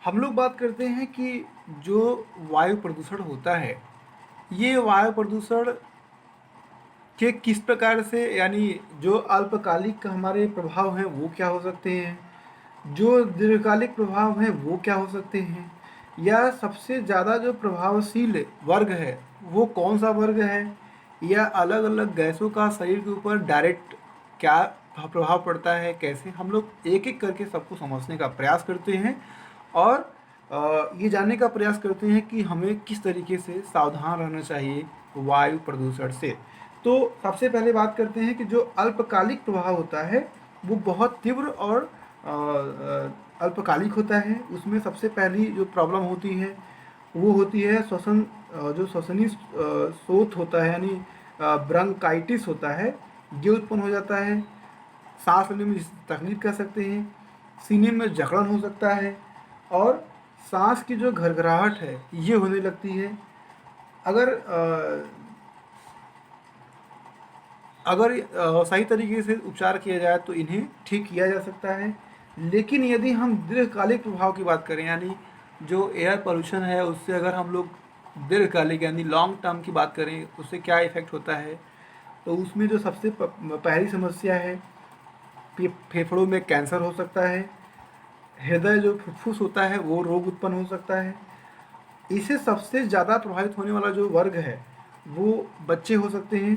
हम लोग बात करते हैं कि जो वायु प्रदूषण होता है, ये वायु प्रदूषण के किस प्रकार से, यानी जो अल्पकालिक हमारे प्रभाव हैं वो क्या हो सकते हैं, जो दीर्घकालिक प्रभाव हैं वो क्या हो सकते हैं, या सबसे ज़्यादा जो प्रभावशील वर्ग है वो कौन सा वर्ग है, या अलग अलग गैसों का शरीर के ऊपर डायरेक्ट क्या प्रभाव पड़ता है, कैसे हम लोग एक एक करके सबको समझने का प्रयास करते हैं और ये जानने का प्रयास करते हैं कि हमें किस तरीके से सावधान रहना चाहिए वायु प्रदूषण से। तो सबसे पहले बात करते हैं कि जो अल्पकालिक प्रभाव होता है वो बहुत तीव्र और अल्पकालिक होता है। उसमें सबसे पहली जो प्रॉब्लम होती है वो होती है जो श्वसनीय स्रोत होता है, यानी ब्रंकाइटिस होता है, ये उत्पन्न हो जाता है। सांस लेने में तकलीफ कर सकते हैं, सीने में जकड़न हो सकता है और सांस की जो घरघराहट है ये होने लगती है। अगर सही तरीके से उपचार किया जाए तो इन्हें ठीक किया जा सकता है। लेकिन यदि हम दीर्घकालिक प्रभाव की बात करें, यानी जो एयर पोल्यूशन है उससे अगर हम लोग दीर्घकालिक यानी लॉन्ग टर्म की बात करें, उससे क्या इफ़ेक्ट होता है, तो उसमें जो सबसे पहली समस्या है, फेफड़ों में कैंसर हो सकता है, हृदय जो फुफ्फुस होता है वो रोग उत्पन्न हो सकता है। इसे सबसे ज़्यादा प्रभावित होने वाला जो वर्ग है वो बच्चे हो सकते हैं,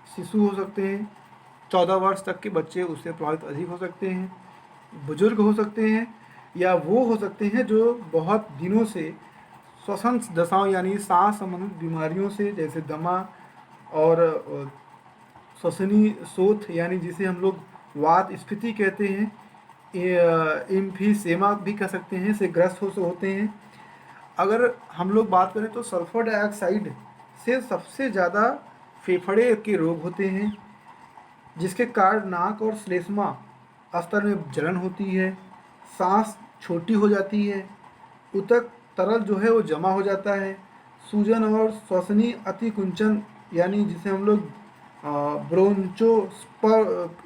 शिशु हो सकते हैं, 14 वर्ष तक के बच्चे उससे प्रभावित अधिक हो सकते हैं, बुजुर्ग हो सकते हैं, या वो हो सकते हैं जो बहुत दिनों से श्वसन दशाओं यानी सांस संबंधित बीमारियों से, जैसे दमा और श्वसनीय शोथ यानी जिसे हम लोग वात स्फीति कहते हैं, एम्फीसेमा भी कह सकते हैं, से ग्रस्त होते हैं। अगर हम लोग बात करें तो सल्फर डाइऑक्साइड से सबसे ज़्यादा फेफड़े के रोग होते हैं, जिसके कारण नाक और श्लेष्मा स्तर में जलन होती है, सांस छोटी हो जाती है, उतक तरल जो है वो जमा हो जाता है, सूजन और श्वसनीय अतिकुंचन यानी जिसे हम लोग ब्रोंचो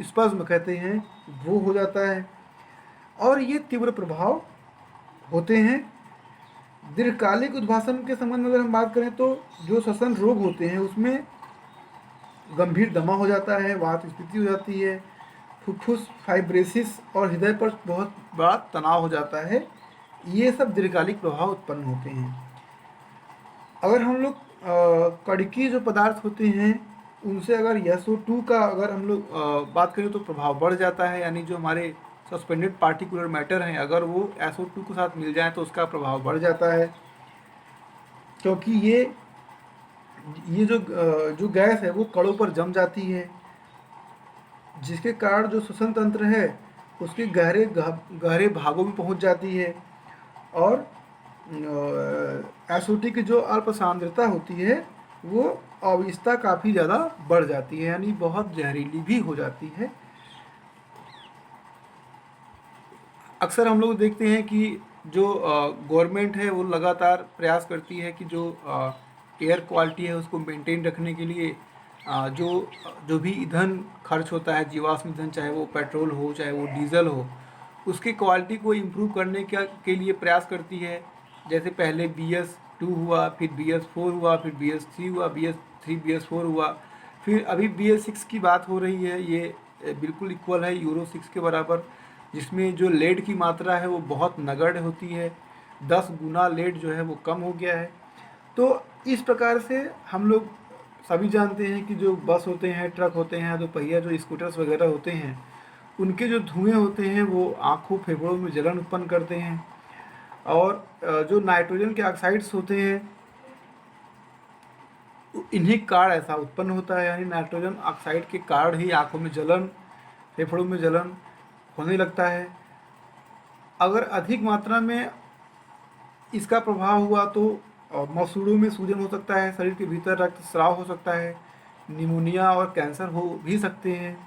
स्पज्म कहते हैं वो हो जाता है। और ये तीव्र प्रभाव होते हैं। दीर्घकालिक उद्भासन के संबंध में अगर हम बात करें तो जो श्वसन रोग होते हैं उसमें गंभीर दमा हो जाता है, वात स्फीति हो जाती है, फुफ्फुस फाइब्रेसिस और हृदय पर बहुत बड़ा तनाव हो जाता है। ये सब दीर्घकालिक प्रभाव उत्पन्न होते हैं। अगर हम लोग कड़की जो पदार्थ होते हैं उनसे अगर SO2 का अगर हम लोग बात करें तो प्रभाव बढ़ जाता है, यानी जो हमारे सस्पेंडेड पार्टिकुलर मैटर हैं अगर वो SO2 के साथ मिल जाए तो उसका प्रभाव बढ़ जाता है, क्योंकि ये जो गैस है वो कणों पर जम जाती है, जिसके कारण जो श्वसन तंत्र है उसके गहरे भागों में पहुंच जाती है और SO2 की जो अल्प सांद्रता होती है वो अविस्ता काफ़ी ज़्यादा बढ़ जाती है, यानी बहुत जहरीली भी हो जाती है। अक्सर हम लोग देखते हैं कि जो गवर्नमेंट है वो लगातार प्रयास करती है कि जो एयर क्वालिटी है उसको मेंटेन रखने के लिए जो भी ईंधन खर्च होता है, जीवाश्म ईंधन, चाहे वो पेट्रोल हो चाहे वो डीजल हो, उसकी क्वालिटी को इम्प्रूव करने के लिए प्रयास करती है। जैसे पहले BS2 हुआ, फिर BS4 हुआ, फिर BS3 हुआ, BS3 BS4 हुआ, फिर अभी BS6 की बात हो रही है। ये बिल्कुल इक्वल है यूरो 6 के बराबर, जिसमें जो लेड की मात्रा है वो बहुत नगण्य होती है, 10 गुना लेड जो है वो कम हो गया है। तो इस प्रकार से हम लोग सभी जानते हैं कि जो बस होते हैं, ट्रक होते हैं, दो पहिया जो स्कूटर्स वगैरह होते हैं, उनके जो धुएं होते हैं वो आँखों फेफड़ों में जलन उत्पन्न करते हैं। और जो नाइट्रोजन के ऑक्साइड्स होते हैं इन्हीं कारण ऐसा उत्पन्न होता है, यानी नाइट्रोजन ऑक्साइड के कारण ही आँखों में जलन, फेफड़ों में जलन होने लगता है। अगर अधिक मात्रा में इसका प्रभाव हुआ तो मसूड़ों में सूजन हो सकता है, शरीर के भीतर रक्तस्राव हो सकता है, निमोनिया और कैंसर हो भी सकते हैं।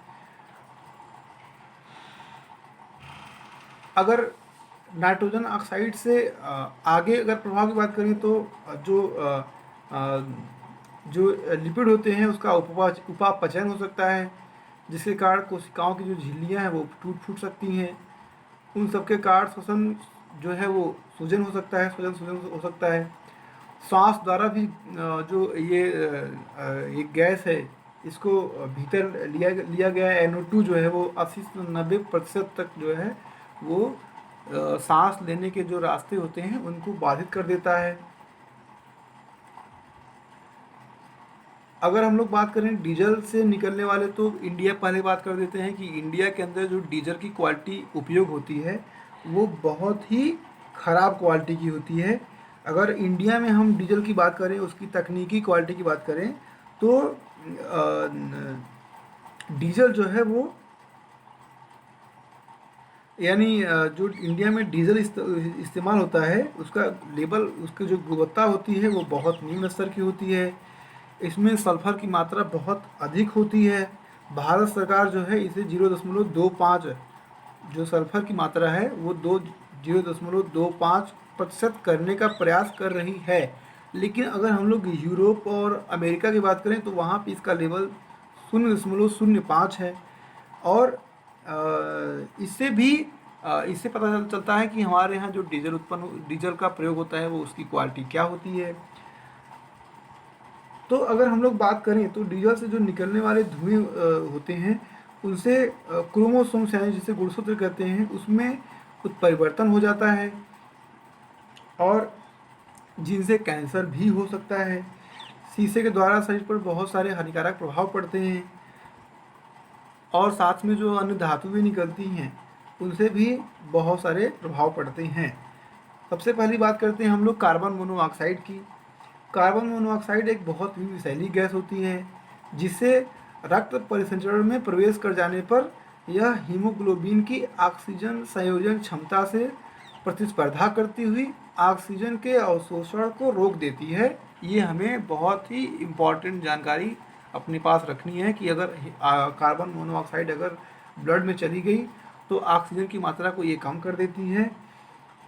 अगर नाइट्रोजन ऑक्साइड से आगे अगर प्रभाव की बात करें तो जो लिपिड होते हैं उसका उपापचयन हो सकता है, जिसके कारण कोशिकाओं की जो झिल्लियाँ हैं वो टूट फूट सकती हैं। उन सबके कारण श्वसन जो है वो सूजन हो सकता है, सूजन हो सकता है। सांस द्वारा भी जो ये गैस है इसको भीतर लिया गया है। NO2 जो है वो 80 से 90% तक जो है वो सांस लेने के जो रास्ते होते हैं उनको बाधित कर देता है। अगर हम लोग बात करें डीजल से निकलने वाले, तो इंडिया पहले बात कर देते हैं कि इंडिया के अंदर जो डीजल की क्वालिटी उपयोग होती है वो बहुत ही ख़राब क्वालिटी की होती है। अगर इंडिया में हम डीजल की बात करें, उसकी तकनीकी क्वालिटी की बात करें, तो डीजल जो है वो यानी जो इंडिया में डीजल इस्तेमाल होता है उसका लेवल, उसकी जो गुणवत्ता होती है वो बहुत निम्न स्तर की होती है। इसमें सल्फर की मात्रा बहुत अधिक होती है। भारत सरकार जो है इसे 0.25 जो सल्फर की मात्रा है वो 0.25% करने का प्रयास कर रही है। लेकिन अगर हम लोग यूरोप और अमेरिका की बात करें तो वहाँ पे इसका लेवल 0.05 है। और इससे पता चलता है कि हमारे यहाँ जो डीजल का प्रयोग होता है वो उसकी क्वालिटी क्या होती है। तो अगर हम लोग बात करें तो डीजल से जो निकलने वाले धुएं होते हैं उनसे क्रोमोसोम्स हैं जिसे गुणसूत्र कहते हैं उसमें कुछ परिवर्तन हो जाता है और जिनसे कैंसर भी हो सकता है। शीशे के द्वारा शरीर पर बहुत सारे हानिकारक प्रभाव पड़ते हैं और साथ में जो अन्य धातुएं निकलती हैं उनसे भी बहुत सारे प्रभाव पड़ते हैं। सबसे पहली बात करते हैं हम लोग कार्बन मोनोऑक्साइड की। कार्बन मोनोऑक्साइड एक बहुत ही विषैली गैस होती है जिससे रक्त परिसंचरण में प्रवेश कर जाने पर यह हीमोग्लोबिन की ऑक्सीजन संयोजन क्षमता से प्रतिस्पर्धा करती हुई ऑक्सीजन के अवशोषण को रोक देती है। ये हमें बहुत ही इम्पॉर्टेंट जानकारी अपने पास रखनी है कि अगर कार्बन मोनोऑक्साइड अगर ब्लड में चली गई तो ऑक्सीजन की मात्रा को ये कम कर देती है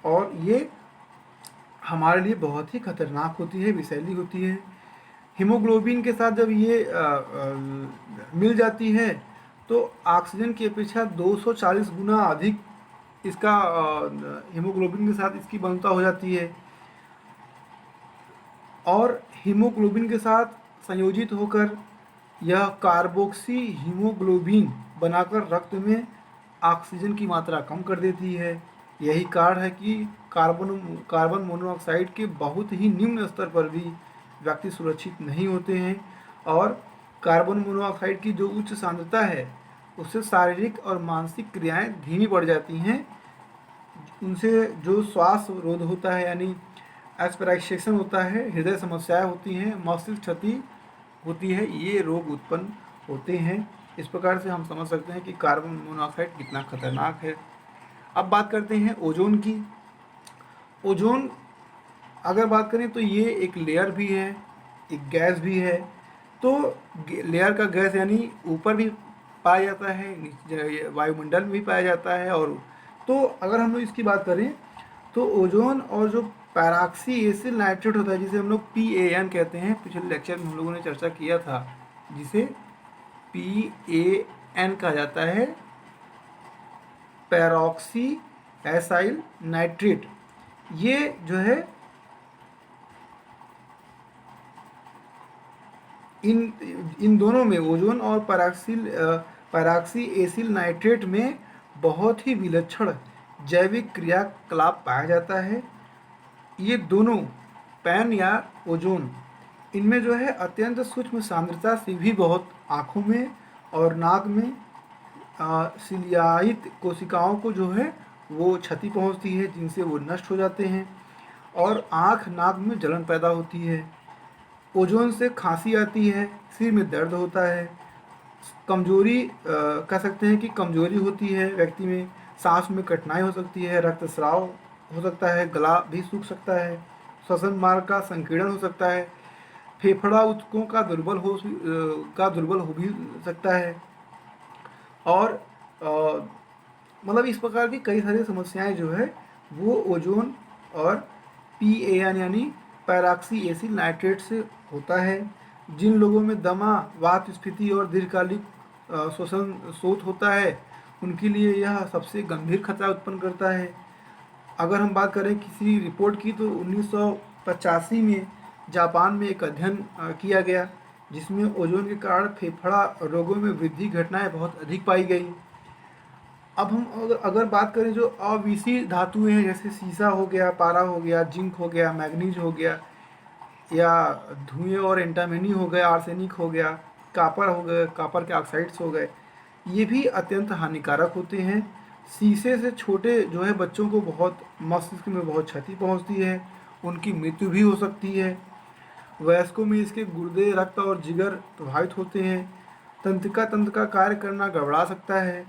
और ये हमारे लिए बहुत ही खतरनाक होती है, विषैली होती है। हीमोग्लोबिन के साथ जब ये मिल जाती है तो ऑक्सीजन की अपेक्षा 240 गुना अधिक इसका हीमोग्लोबिन के साथ इसकी बंधुता हो जाती है और हीमोग्लोबिन के साथ संयोजित होकर यह कार्बोक्सी हीमोग्लोबिन बनाकर रक्त में ऑक्सीजन की मात्रा कम कर देती है। यही कारण है कि कार्बन मोनोऑक्साइड के बहुत ही निम्न स्तर पर भी व्यक्ति सुरक्षित नहीं होते हैं और कार्बन मोनोऑक्साइड की जो उच्च सांद्रता है उससे शारीरिक और मानसिक क्रियाएं धीमी पड़ जाती हैं। उनसे जो श्वास रोध होता है यानी एस्पिरेशन होता है, हृदय समस्याएं होती हैं, मस्तिष्क क्षति होती है, ये रोग उत्पन्न होते हैं। इस प्रकार से हम समझ सकते हैं कि कार्बन मोनोऑक्साइड कितना खतरनाक है। अब बात करते हैं ओजोन की। ओजोन अगर बात करें तो ये एक लेयर भी है, एक गैस भी है। तो लेयर का गैस यानी ऊपर भी पाया जाता है, नीचे वायुमंडल में भी पाया जाता है। और तो अगर हम लोग इसकी बात करें तो ओजोन और जो पैराक्सी एसिल नाइट्रेट होता है जिसे हम लोग PAN कहते हैं, पिछले लेक्चर में हम लोगों ने चर्चा किया था, जिसे PAN कहा जाता है, पैरोक्सी एसाइल नाइट्रेट। ये जो है इन दोनों में, ओजोन और पैराक्सी एसिल नाइट्रेट में बहुत ही विलक्षण जैविक क्रियाकलाप पाया जाता है। ये दोनों पैन या ओजोन, इनमें जो है अत्यंत सूक्ष्म सांद्रता से भी बहुत आँखों में और नाक में सिलियाइत कोशिकाओं को जो है वो क्षति पहुंचती है जिनसे वो नष्ट हो जाते हैं और आँख नाक में जलन पैदा होती है। ओजोन से खांसी आती है, सिर में दर्द होता है, कमजोरी कह सकते हैं कि कमजोरी होती है व्यक्ति में, सांस में कठिनाई हो सकती है, रक्तस्राव हो सकता है, गला भी सूख सकता है, श्वसन मार्ग का संकीर्णन हो सकता है, फेफड़ा ऊतकों का दुर्बल हो भी सकता है और मतलब इस प्रकार की कई सारी समस्याएं जो है वो ओजोन और PAN यानी पैराक्सी एसिल नाइट्रेट से होता है। जिन लोगों में दमा, वात स्फीति और दीर्घकालिक श्वसन शोथ होता है उनके लिए यह सबसे गंभीर खतरा उत्पन्न करता है। अगर हम बात करें किसी रिपोर्ट की, तो 1985 में जापान में एक अध्ययन किया गया, जिसमें ओजोन के कारण फेफड़ा रोगों में वृद्धि घटनाएं बहुत अधिक पाई गई। अब हम अगर बात करें जो अविषी धातुएं हैं, जैसे सीसा हो गया, पारा हो गया, जिंक हो गया, मैग्नीज हो गया, या धुएं और एंटामनी हो गया, आर्सेनिक हो गया, कापर हो गए, कापर के ऑक्साइड्स हो गए, ये भी अत्यंत हानिकारक होते हैं। शीशे से छोटे जो है बच्चों को बहुत मस्तिष्क में बहुत क्षति पहुंचती है, उनकी मृत्यु भी हो सकती है। वयस्कों में इसके गुर्दे, रक्त और जिगर प्रभावित होते हैं। तंत्रिका तंत्र का कार्य करना गड़बड़ा सकता है।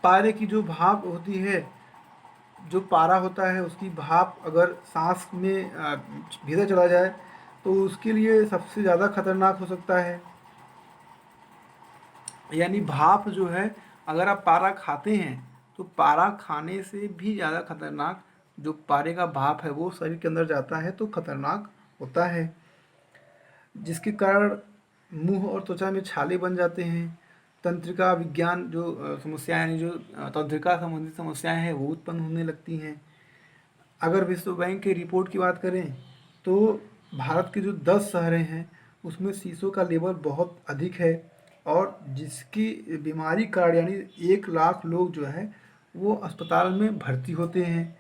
पारे की जो भाप होती है, जो पारा होता है, उसकी भाप अगर सांस में भीतर चला जाए तो उसके लिए सबसे ज़्यादा खतरनाक हो सकता है। यानी भाप जो है, अगर आप पारा खाते हैं तो पारा खाने से भी ज़्यादा खतरनाक जो पारे का भाप है वो शरीर के अंदर जाता है तो खतरनाक होता है, जिसके कारण मुंह और त्वचा में छाले बन जाते हैं। तंत्रिका विज्ञान जो समस्याएं, यानी जो तंत्रिका संबंधित समस्याएं हैं वो उत्पन्न होने लगती हैं। अगर विश्व बैंक की रिपोर्ट की बात करें तो भारत के जो 10 शहरें हैं उसमें शीशों का लेवल बहुत अधिक है, और जिसकी बीमारी कार्ड, यानी 1 लाख लोग जो है वो अस्पताल में भर्ती होते हैं।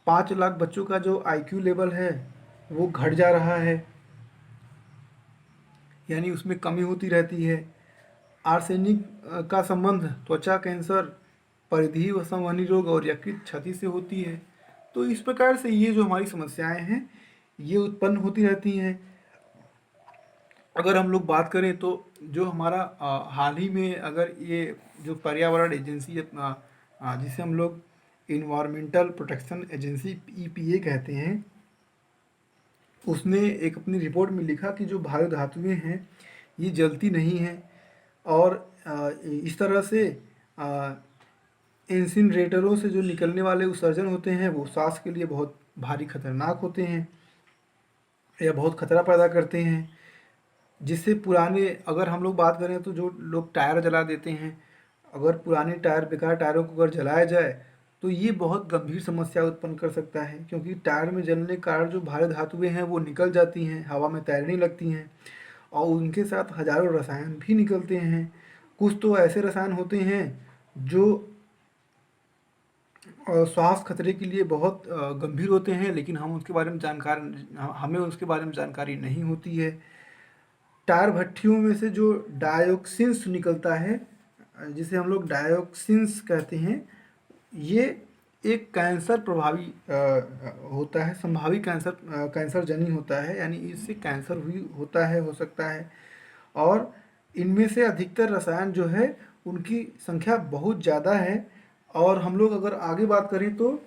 5 लाख बच्चों का जो आईक्यू लेवल है वो घट जा रहा है, यानी उसमें कमी होती रहती है। आर्सेनिक का संबंध त्वचा कैंसर, परिधीय व संवहनी रोग और यकृत क्षति से होती है। तो इस प्रकार से ये जो हमारी समस्याएं हैं ये उत्पन्न होती रहती हैं। अगर हम लोग बात करें तो जो हमारा हाल ही में अगर ये जो पर्यावरण एजेंसी जिसे हम लोग इन्वायरमेंटल प्रोटेक्शन एजेंसी EPA कहते हैं, उसने एक अपनी रिपोर्ट में लिखा कि जो भारी धातुएं हैं ये जलती नहीं हैं, और इस तरह से इंसिनरेटरों से जो निकलने वाले उत्सर्जन होते हैं वो सांस के लिए बहुत भारी खतरनाक होते हैं या बहुत खतरा पैदा करते हैं। जिससे पुराने, अगर हम लोग बात करें तो जो लोग टायर जला देते हैं, अगर पुराने टायर, बेकार टायरों को अगर जलाया जाए तो ये बहुत गंभीर समस्या उत्पन्न कर सकता है, क्योंकि टायर में जलने के कारण जो भारी धातुएं हैं वो निकल जाती हैं, हवा में तैरने लगती हैं, और उनके साथ हजारों रसायन भी निकलते हैं। कुछ तो ऐसे रसायन होते हैं जो स्वास्थ्य खतरे के लिए बहुत गंभीर होते हैं, लेकिन हम उसके बारे में हमें उसके बारे में जानकारी नहीं होती है। टायर भट्टियों में से जो डायोक्सिन्स निकलता है, जिसे हम लोग डायोक्सिन्स कहते हैं, ये एक कैंसर प्रभावी होता है, संभावित कैंसर जनी होता है, यानी इससे कैंसर हुई होता है, हो सकता है। और इनमें से अधिकतर रसायन जो है उनकी संख्या बहुत ज़्यादा है, और हम लोग अगर आगे बात करें तो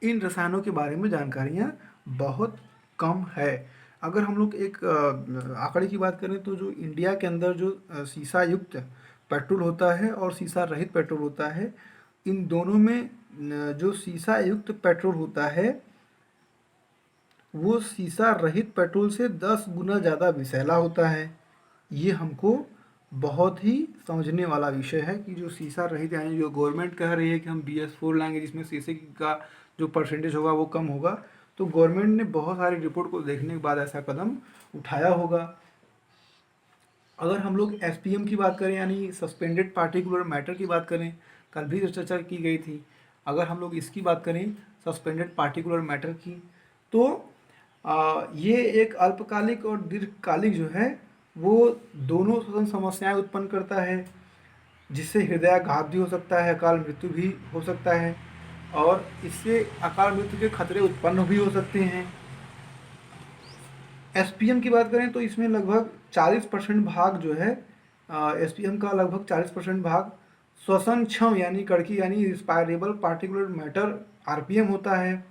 इन रसायनों के बारे में जानकारियाँ बहुत कम है। अगर हम लोग एक आंकड़े की बात करें तो जो इंडिया के अंदर जो शीशा युक्त पेट्रोल होता है और शीशा रहित पेट्रोल होता है, इन दोनों में जो शीशा युक्त पेट्रोल होता है वो शीशा रहित पेट्रोल से 10 गुना ज़्यादा विषैला होता है। ये हमको बहुत ही समझने वाला विषय है कि जो शीशा रहित, यानी जो गवर्नमेंट कह रही है कि हम BS4 लाएंगे जिसमें शीशे का जो परसेंटेज होगा वो कम होगा, तो गवर्नमेंट ने बहुत सारी रिपोर्ट को देखने के बाद ऐसा कदम उठाया होगा। अगर हम लोग SPM की बात करें, यानी सस्पेंडेड पार्टिकुलर मैटर की बात करें, कल भी चर्चा की गई थी, अगर हम लोग इसकी बात करें सस्पेंडेड पार्टिकुलर मैटर की, तो ये एक अल्पकालिक और दीर्घकालिक जो है वो दोनों श्वसन समस्याएं उत्पन्न करता है, जिससे हृदयाघात भी हो सकता है, अकाल मृत्यु भी हो सकता है, और इससे अकाल मृत्यु के खतरे उत्पन्न भी हो सकते हैं। SPM की बात करें तो इसमें लगभग 40% भाग जो है, SPM का लगभग 40% भाग श्वसन क्षम यानी कड़की यानी रिस्पायरेबल पार्टिकुलर मैटर RPM होता है।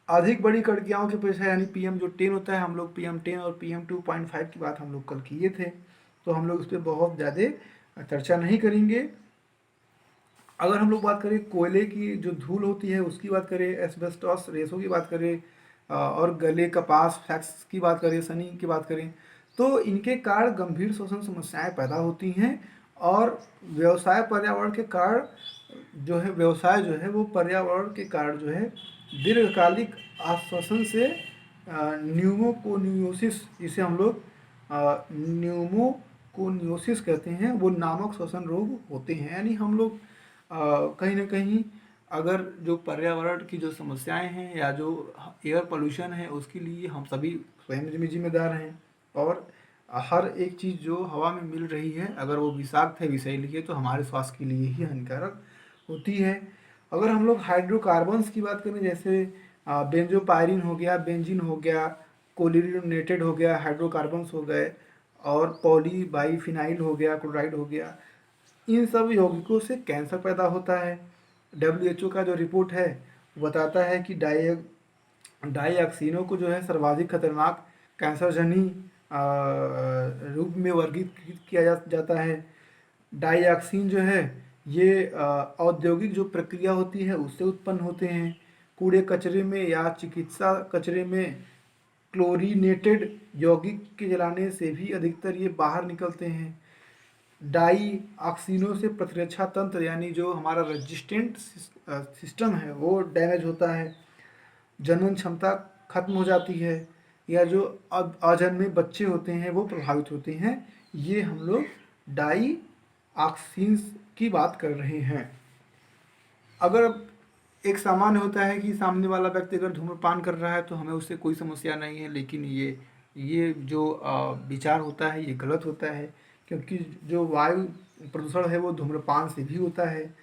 अधिक बड़ी कड़कियाओं की अपेक्षा यानी PM जो 10 होता है, हम लोग PM10 और PM2.5 की बात हम लोग कल किए थे, तो हम लोग उस पर बहुत ज़्यादा चर्चा नहीं करेंगे। अगर हम लोग बात करें कोयले की जो धूल होती है उसकी बात करें, एस्बेस्टॉस रेशों की बात करें, और गले, कपास, फैक्स की बात करें, सनी की बात करें, तो इनके कारण गंभीर श्वसन समस्याएं पैदा होती हैं, और व्यवसाय पर्यावरण के कारण जो है व्यवसाय जो है वो पर्यावरण के कारण जो है दीर्घकालिक आश्वासन से न्यूमोकोनियोसिस, जिसे हम लोग न्यूमोकोनियोसिस कहते हैं, वो नामक श्वसन रोग होते हैं। यानी हम लोग कहीं ना कहीं अगर जो पर्यावरण की जो समस्याएं हैं या जो एयर पोल्यूशन है उसके लिए हम सभी स्वयं जिम्मेदार हैं। और हर एक चीज़ जो हवा में मिल रही है अगर वो विषाक्त है, विषैली है, तो हमारे स्वास्थ्य के लिए ही हानिकारक होती है। अगर हम लोग हाइड्रोकार्बन्स की बात करें, जैसे बेंजोपायरिन हो गया, बेंजीन हो गया, कोलिनेटेड हो गया, हाइड्रोकार्बन्स हो गए, और पॉली बाईफिनाइल हो गया, क्लोराइड हो गया, इन सब यौगिकों से कैंसर पैदा होता है। WHO का जो रिपोर्ट है वो बताता है कि डाईऑक्सिनों को जो है सर्वाधिक खतरनाक कैंसरजनी रूप में वर्गीकृत किया जाता है। डाईऑक्सिन जो है ये औद्योगिक जो प्रक्रिया होती है उससे उत्पन्न होते हैं। कूड़े कचरे में या चिकित्सा कचरे में क्लोरीनेटेड यौगिक के जलाने से भी अधिकतर ये बाहर निकलते हैं। डाई ऑक्सीनों से प्रतिरक्षा तंत्र यानी जो हमारा रेजिस्टेंट सिस्टम है वो डैमेज होता है, जनन क्षमता खत्म हो जाती है, या जो अजन्मे बच्चे होते हैं वो प्रभावित होते हैं। ये हम लोग डाई ऑक्सीन्स की बात कर रहे हैं। अगर एक सामान्य होता है कि सामने वाला व्यक्ति अगर धूम्रपान कर रहा है तो हमें उससे कोई समस्या नहीं है, लेकिन ये जो विचार होता है ये गलत होता है, क्योंकि जो वायु प्रदूषण है वो धूम्रपान से भी होता है।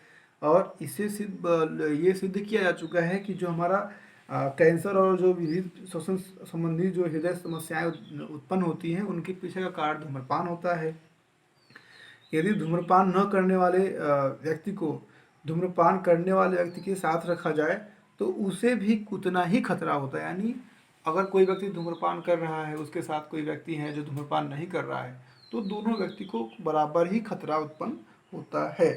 और इससे ये सिद्ध किया जा चुका है कि जो हमारा कैंसर और जो विविध श्वसन संबंधी जो हृदय समस्याएं उत्पन्न होती हैं उनके पीछे का कारण धूम्रपान होता है। यदि धूम्रपान न करने वाले व्यक्ति को धूम्रपान करने वाले व्यक्ति के साथ रखा जाए तो उसे भी उतना ही खतरा होता है। यानी अगर कोई व्यक्ति धूम्रपान कर रहा है, उसके साथ कोई व्यक्ति है जो धूम्रपान नहीं कर रहा है, तो दोनों व्यक्ति को बराबर ही खतरा उत्पन्न होता है।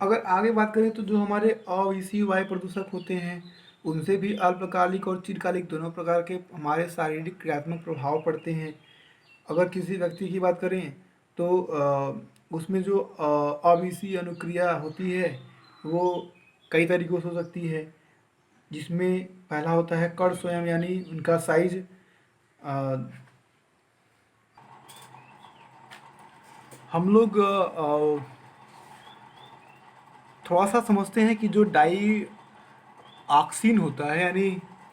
अगर आगे बात करें तो जो हमारे अविषीय वायु प्रदूषक होते हैं उनसे भी अल्पकालिक और चिरकालिक दोनों प्रकार के हमारे शारीरिक क्रियात्मक प्रभाव पड़ते हैं। अगर किसी व्यक्ति की बात करें तो उसमें जो अविषीय अनुक्रिया होती है वो कई तरीक़ों से हो सकती है, जिसमें पहला होता है कण स्वयं, यानी उनका साइज। हम लोग थोड़ा सा समझते हैं कि जो डाई ऑक्सीन होता है, यानी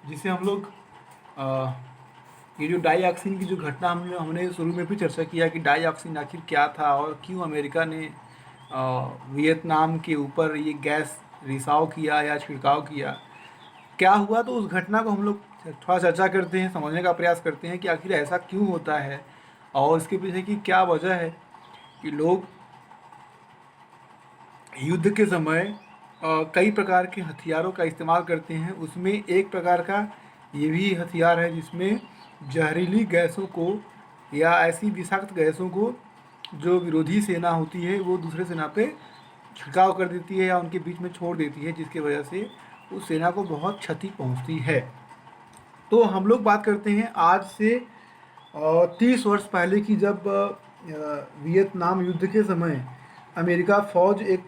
जिसे हम लोग ये जो डाई ऑक्सीन की जो घटना हमने शुरू में भी चर्चा किया कि डाई ऑक्सीन आखिर क्या था और क्यों अमेरिका ने वियतनाम के ऊपर ये गैस रिसाव किया या छिड़काव किया, क्या हुआ। तो उस घटना को हम लोग थोड़ा चर्चा करते हैं, समझने का प्रयास करते हैं कि आखिर ऐसा क्यों होता है और इसके पीछे की क्या वजह है कि लोग युद्ध के समय कई प्रकार के हथियारों का इस्तेमाल करते हैं। उसमें एक प्रकार का ये भी हथियार है जिसमें जहरीली गैसों को या ऐसी विषाक्त गैसों को जो विरोधी सेना होती है वो दूसरे सेना पे छिड़काव कर देती है या उनके बीच में छोड़ देती है, जिसकी वजह से उस सेना को बहुत क्षति पहुंचती है। तो हम लोग बात करते हैं आज से 30 वर्ष पहले की, जब वियतनाम युद्ध के समय अमेरिका फ़ौज एक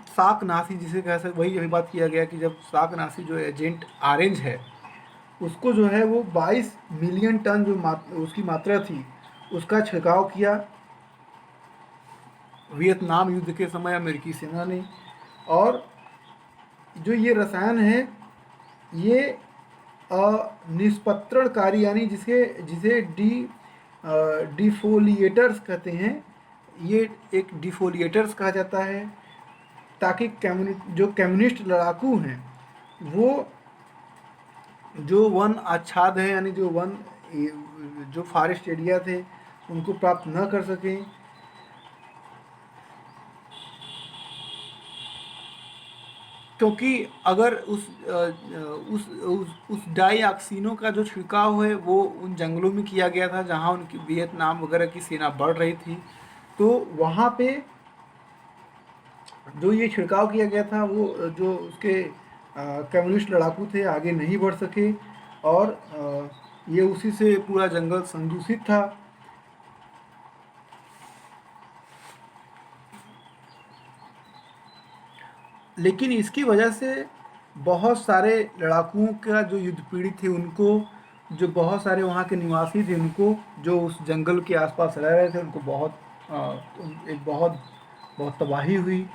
शाकनाशी जिसे कह सकते, वही अभी बात किया गया कि जब शाकनाशी जो एजेंट ऑरेंज है उसको जो है वो 22 मिलियन टन जो उसकी मात्रा थी उसका छिड़काव किया वियतनाम युद्ध के समय अमेरिकी सेना ने। और जो ये रसायन है ये निष्पत्रणकारी, यानी जिसे जिसे डिफोलिएटर्स कहते हैं, ये एक डिफोलिएटर्स कहा जाता है, ताकि जो कम्युनिस्ट लड़ाकू हैं वो जो वन आच्छाद है, यानी जो फॉरेस्ट एरिया थे उनको प्राप्त न कर सकें। क्योंकि अगर उस डाई ऑक्सीनों का जो छिड़काव है वो उन जंगलों में किया गया था जहाँ उनकी वियतनाम वगैरह की सेना बढ़ रही थी, तो वहाँ पे जो ये छिड़काव किया गया था वो जो उसके कम्युनिस्ट लड़ाकू थे, आगे नहीं बढ़ सके और ये उसी से पूरा जंगल संदूषित था। लेकिन इसकी वजह से बहुत सारे लड़ाकुओं का जो युद्ध पीड़ित थे उनको, जो बहुत सारे वहाँ के निवासी थे उनको, जो उस जंगल के आसपास रह रहे थे उनको बहुत एक बहुत बहुत तबाही हुई।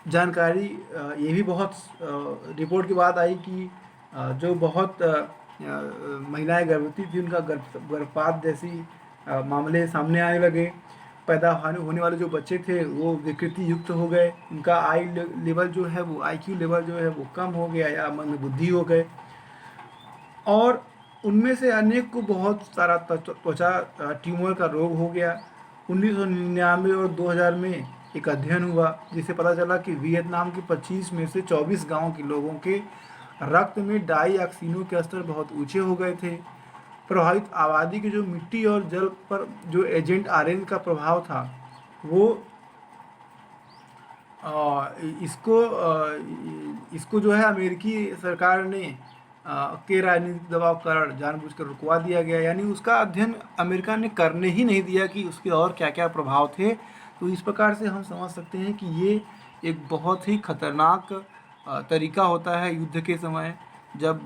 जानकारी ये भी बहुत रिपोर्ट की बात आई कि जो बहुत महिलाएं गर्भवती थी उनका गर्भपात जैसी मामले सामने आने लगे। पैदा होने वाले जो बच्चे थे वो विकृति युक्त हो गए, उनका लेवल जो है वो आईक्यू लेवल जो है वो कम हो गया या मंदबुद्धि हो गए, और उनमें से अनेक को बहुत सारा त्वचा ट्यूमर का रोग हो गया। 1999 और 2000 में एक अध्ययन हुआ जिससे पता चला कि वियतनाम के 25 में से 24 गांव के लोगों के रक्त में डाईऑक्सिनो के स्तर बहुत ऊंचे हो गए थे। प्रभावित आबादी की जो मिट्टी और जल पर जो एजेंट ऑरेंज का प्रभाव था वो इसको जो है अमेरिकी सरकार ने के राजनीतिक दबाव के कारण जानबूझकर रुकवा दिया गया, यानी उसका अध्ययन अमेरिका ने करने ही नहीं दिया कि उसके और क्या क्या प्रभाव थे। तो इस प्रकार से हम समझ सकते हैं कि ये एक बहुत ही खतरनाक तरीका होता है युद्ध के समय, जब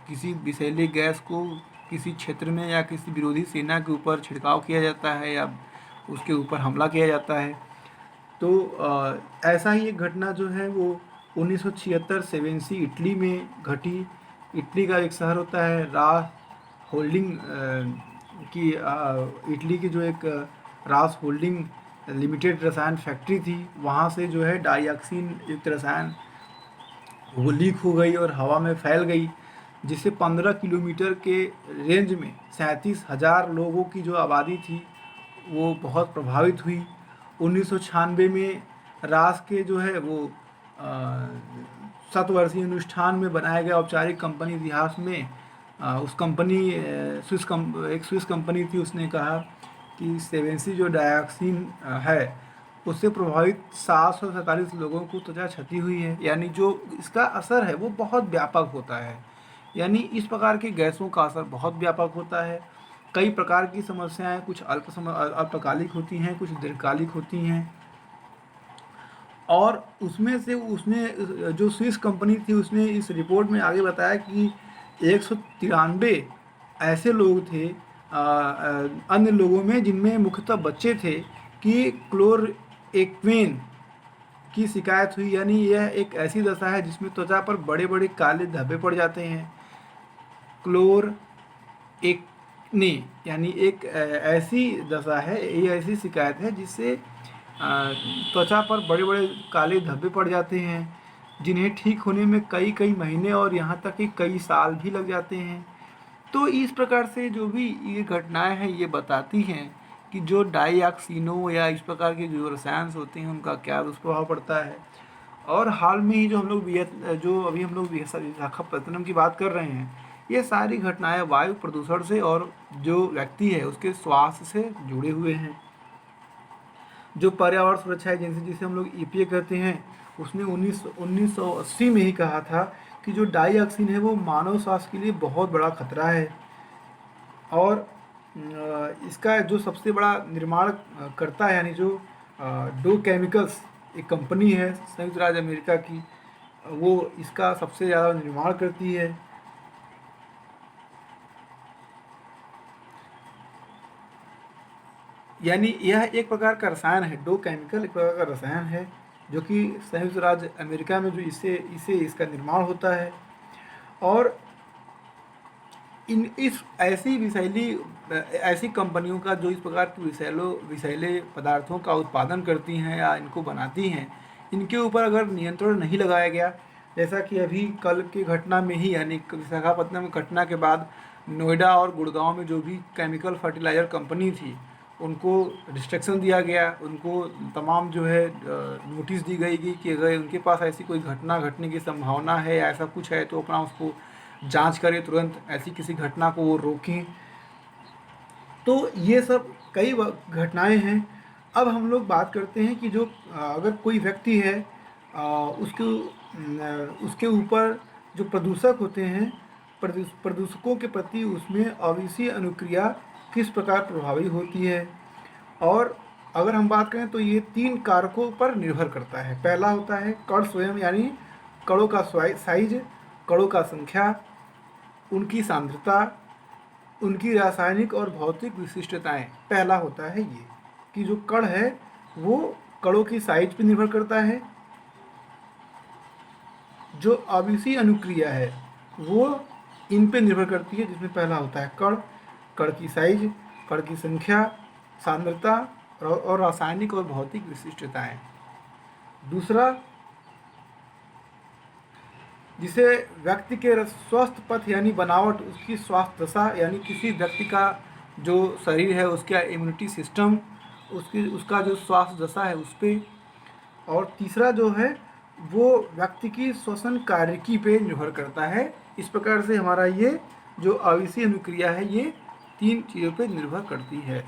किसी विषैली गैस को किसी क्षेत्र में या किसी विरोधी सेना के ऊपर छिड़काव किया जाता है या उसके ऊपर हमला किया जाता है। तो ऐसा ही एक घटना जो है वो 1976 सेवेंसी इटली में घटी। इटली का एक शहर होता है रास होल्डिंग की इटली की जो एक रास होल्डिंग लिमिटेड रसायन फैक्ट्री थी, वहाँ से जो है डाईऑक्सिन युक्त रसायन वो लीक हो गई और हवा में फैल गई, जिससे 15 किलोमीटर के रेंज में 37,000 लोगों की जो आबादी थी वो बहुत प्रभावित हुई। 1996 में रास के जो है वो 7 वर्षीय अनुष्ठान में बनाया गया औपचारिक कंपनी इतिहास में उस कंपनी एक स्विस कंपनी थी, उसने कहा कि सेवेंसी जो डायऑक्सिन है उससे प्रभावित 747 लोगों को त्वचा क्षति हुई है, यानी जो इसका असर है वो बहुत व्यापक होता है। यानी इस प्रकार की गैसों का असर बहुत व्यापक होता है। कई प्रकार की समस्याएं कुछ अल्पकालिक होती हैं, कुछ दीर्घकालिक होती हैं, और उसमें से उसने जो स्विस कंपनी थी उसने इस रिपोर्ट में आगे बताया कि 193 ऐसे लोग थे अन्य लोगों में जिनमें मुख्यतः बच्चे थे कि क्लोरएक्वेन की शिकायत हुई। यानी यह एक ऐसी दशा है जिसमें त्वचा पर बड़े बड़े काले धब्बे पड़ जाते हैं। क्लोरएक्ने यानी एक ऐसी दशा है, ये ऐसी शिकायत है जिससे त्वचा पर बड़े बड़े काले धब्बे पड़ जाते हैं, जिन्हें ठीक होने में कई कई महीने और यहाँ तक कि कई साल भी लग जाते हैं। तो इस प्रकार से जो भी ये घटनाएं हैं ये बताती हैं कि जो डाईऑक्सिनो या इस प्रकार के जो रसायन होते हैं उनका क्या दुष्प्रभाव पड़ता है। और हाल में ही जो हम लोग जो अभी हम लोग विशाखापत्तनम की बात कर रहे हैं, ये सारी घटनाएं वायु प्रदूषण से और जो व्यक्ति है उसके स्वास्थ्य से जुड़े हुए हैं। जो पर्यावरण सुरक्षा एजेंसी जिसे हम लोग ईपीए कहते हैं, उसने 1980 में ही कहा था कि जो डाईऑक्सिन है वो मानव स्वास्थ्य के लिए बहुत बड़ा खतरा है। और इसका जो सबसे बड़ा निर्माण करता है, यानी जो डो केमिकल्स एक कंपनी है संयुक्त राज्य अमेरिका की, वो इसका सबसे ज़्यादा निर्माण करती है। यानी यह एक प्रकार का रसायन है, डो केमिकल एक प्रकार का रसायन है जो कि संयुक्त राज्य अमेरिका में जो इसका निर्माण होता है। और इस ऐसी कंपनियों का जो इस प्रकार के विषैले पदार्थों का उत्पादन करती हैं या इनको बनाती हैं, इनके ऊपर अगर नियंत्रण नहीं लगाया गया, जैसा कि अभी कल की घटना में ही यानी विशाखापत्तनम घटना के बाद नोएडा और गुड़गांव में जो भी केमिकल फर्टिलाइज़र कंपनी थी उनको रिस्ट्रिक्शन दिया गया, उनको तमाम जो है नोटिस दी गई कि अगर उनके पास ऐसी कोई घटना घटने की संभावना है या ऐसा कुछ है तो अपना उसको जांच करें, तुरंत ऐसी किसी घटना को वो रोकें। तो ये सब कई घटनाएं हैं। अब हम लोग बात करते हैं कि जो अगर कोई व्यक्ति है उसके ऊपर जो प्रदूषक होते हैं, प्रदूषकों के प्रति उसमें आवेशीय अनुक्रिया किस प्रकार प्रभावी होती है। और अगर हम बात करें तो ये 3 कारकों पर निर्भर करता है। पहला होता है कण स्वयं, यानी कणों का साइज, कणों का संख्या, उनकी सांद्रता, उनकी रासायनिक और भौतिक विशिष्टताएं। पहला होता है ये कि जो कण है वो कणों की साइज पर निर्भर करता है। जो आवेशीय अनुक्रिया है वो इन पे निर्भर करती है, जिसमें पहला होता है कण, कण की साइज, कण की संख्या, सांद्रता और रासायनिक और भौतिक विशिष्टताएं। दूसरा, जिसे व्यक्ति के स्वस्थ पथ यानी बनावट, उसकी स्वास्थ्य दशा, यानी किसी व्यक्ति का जो शरीर है उसका इम्यूनिटी सिस्टम, उसका जो स्वास्थ्य दशा है उस पर। और तीसरा जो है वो व्यक्ति की श्वसन कार्यकी पे निर्भर करता है। इस प्रकार से हमारा ये जो आवेशीय अनुक्रिया है ये 3 चीज़ों पे निर्भर करती है।